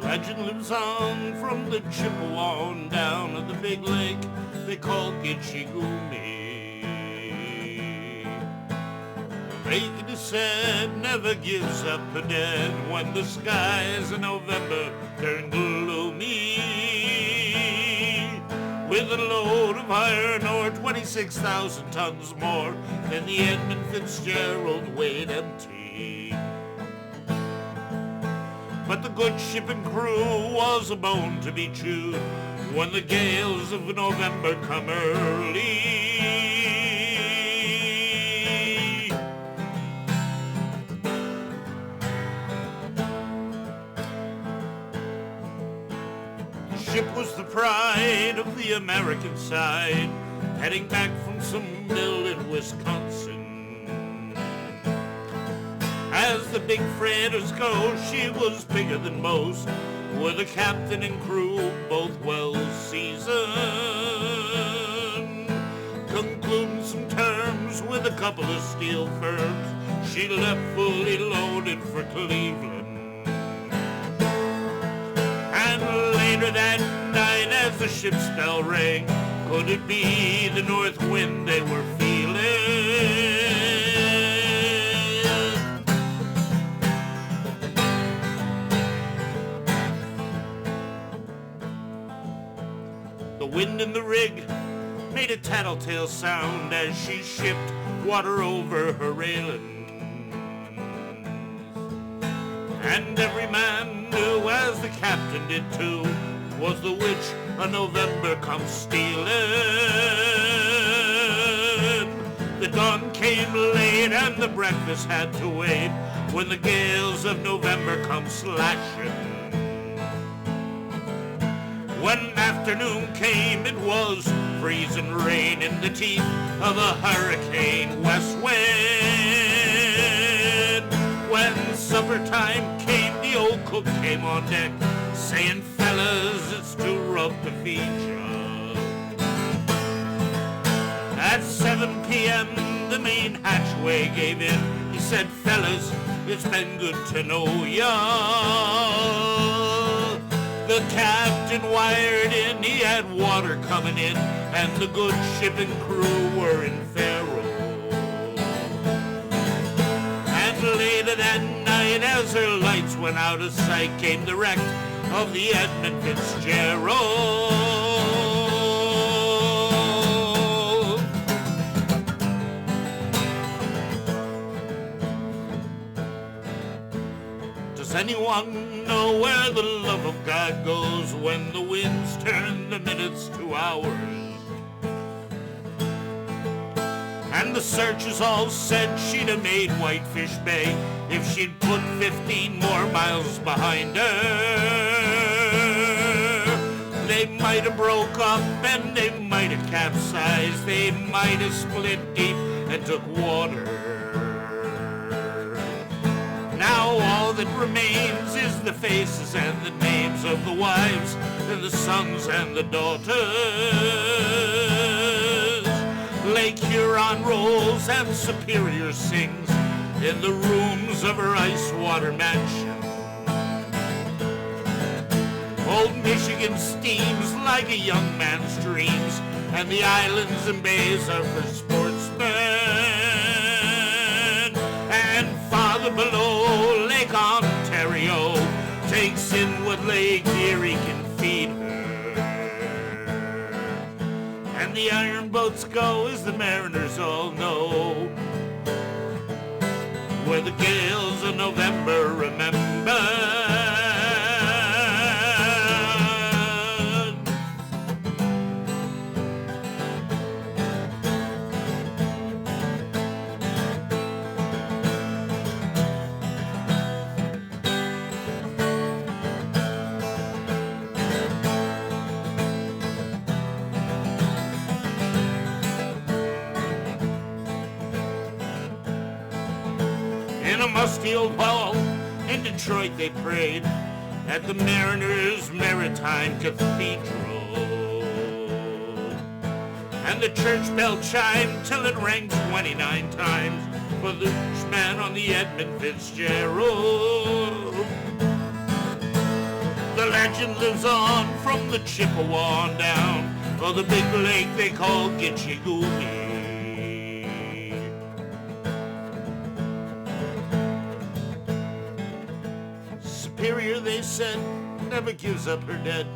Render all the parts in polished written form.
Legend lives on from the Chippewa on down to the big lake they call Gitchigumi. Lake, it is said, never gives up the dead when the skies in November turn gloomy. With a load of iron ore, 26,000 tons more than the Edmund Fitzgerald weighed empty. But the good ship and crew was a bone to be chewed when the gales of November come early. The ship was the pride of the American side, heading back from some mill in Wisconsin. As the big freighters go, she was bigger than most, with a captain and crew both well seasoned. Concluding some terms with a couple of steel firms, she left fully loaded for Cleveland. And later that night, as the ship's bell rang, could it be the north wind they were feeling? The wind in the rig made a tattletale sound as she shipped water over her railings. And every man knew, as the captain did too, was the witch of November come stealing. The dawn came late and the breakfast had to wait when the gales of November come slashing. When afternoon came, it was freezing rain in the teeth of a hurricane west wind. When supper time came, the old cook came on deck, saying, "Fellas, it's too rough to feed ya." At 7 p.m., the main hatchway gave in. He said, "Fellas, it's been good to know ya." The captain wired in, he had water coming in, and the good ship and crew were in Faro. And later that night, as her lights went out of sight, came the wreck of the Edmund Fitzgerald. Does anyone know where the love of God goes when the winds turn the minutes to hours? And the searchers all said she'd have made Whitefish Bay if she'd put 15 more miles behind her. They might have broke up and they might have capsized. They might have split deep and took water. Now all that remains is the faces and the names of the wives and the sons and the daughters. Lake Huron rolls and Superior sings in the rooms of her ice water mansion. Old Michigan steams like a young man's dreams, and the islands and bays are for sportsmen. And farther below, Lake Ontario takes in what Lake Erie can feed her. And the iron boats go, as the mariners all know, where the gales of November remember. In a musty old hall in Detroit they prayed at the Mariners' Maritime Cathedral. And the church bell chimed till it rang 29 times for the man on the Edmund Fitzgerald. The legend lives on from the Chippewa down, or the big lake they call Gitche Gumee. Superior, they said, never gives up her dead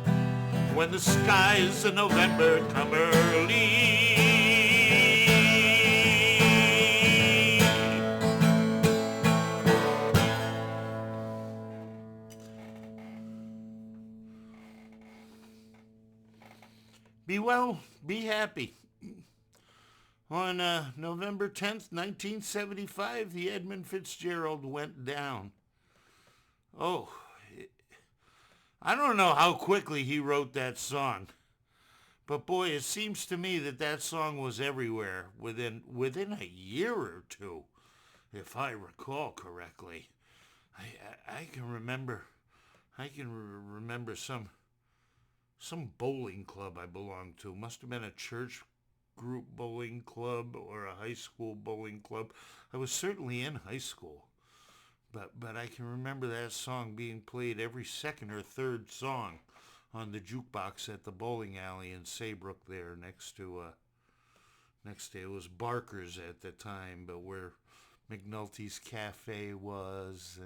when the skies of November come early. Be well, be happy. On November 10th, 1975, the Edmund Fitzgerald went down. Oh, I don't know how quickly he wrote that song, but boy, it seems to me that that song was everywhere within a year or two, if I recall correctly. I can remember some bowling club I belonged to. Must have been a church group bowling club or a high school bowling club. I was certainly in high school. But I can remember that song being played every second or third song on the jukebox at the bowling alley in Saybrook there next to it was Barker's at the time, but where McNulty's Cafe was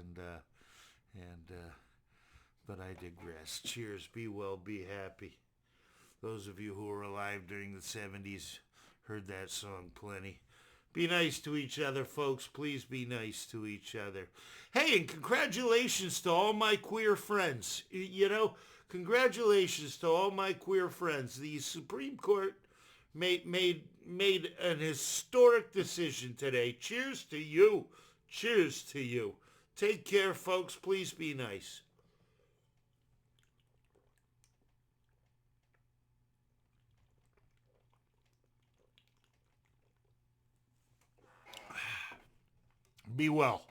but I digress. Cheers, be well, be happy. Those of you who were alive during the 70s heard that song plenty. Be nice to each other, folks. Please be nice to each other. Hey, and congratulations to all my queer friends. You know, congratulations to all my queer friends. The Supreme Court made an historic decision today. Cheers to you. Cheers to you. Take care, folks. Please be nice. Be well.